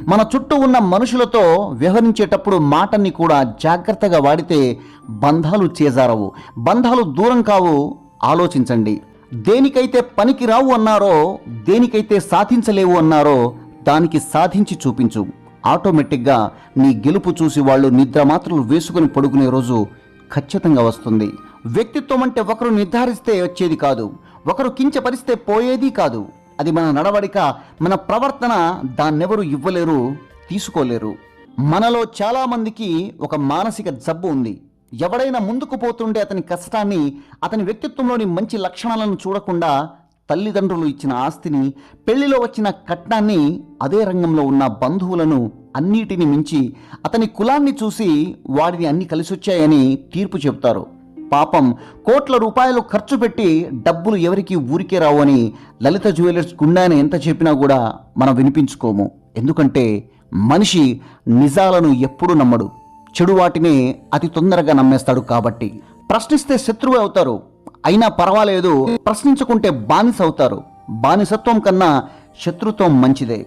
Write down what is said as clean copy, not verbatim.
మన చుట్టూ ఉన్న మనుషులతో వ్యవహరించేటప్పుడు మాటని కూడా జాగ్రత్తగా వాడితే బంధాలు చేజారవు, బంధాలు దూరం కావు. ఆలోచించండి. దేనికైతే పనికి రావు అన్నారో, దేనికైతే సాధించలేవు అన్నారో దానికి సాధించి చూపించు. ఆటోమేటిక్గా నీ గెలుపు చూసి వాళ్ళు నిద్రమాత్రలు వేసుకుని పడుకునే రోజు ఖచ్చితంగా వస్తుంది. వ్యక్తిత్వం అంటే ఒకరు నిర్ధారిస్తే వచ్చేది కాదు, ఒకరు కించపరిస్తే పోయేది కాదు. అది మన నడవడిక, మన ప్రవర్తన. దాన్నెవరు ఇవ్వలేరు, తీసుకోలేరు. మనలో చాలామందికి ఒక మానసిక జబ్బు ఉంది. ఎవడైనా ముందుకు పోతుంటే అతని కష్టాన్ని, అతని వ్యక్తిత్వంలోని మంచి లక్షణాలను చూడకుండా తల్లిదండ్రులు ఇచ్చిన ఆస్తిని, పెళ్లిలో వచ్చిన కట్నాన్ని, అదే రంగంలో ఉన్న బంధువులను అన్నిటిని మించి అతని కులాన్ని చూసి వాడిని అన్ని కలిసొచ్చాయని తీర్పు చెబుతారు. పాపం కోట్ల రూపాయలు ఖర్చు పెట్టి డబ్బులు ఎవరికి ఊరికే రావు అని లలిత జ్యువెలర్స్ గుండాన ఎంత చెప్పినా కూడా మనం వినిపించుకోము. ఎందుకంటే మనిషి నిజాలను ఎప్పుడూ నమ్మడు, చెడు వాటినే అతి తొందరగా నమ్మేస్తాడు. కాబట్టి ప్రశ్నిస్తే శత్రువు అవుతారు, అయినా పర్వాలేదు, ప్రశ్నించుకుంటే బానిస అవుతారు. బానిసత్వం కన్నా శత్రుత్వం మంచిదే.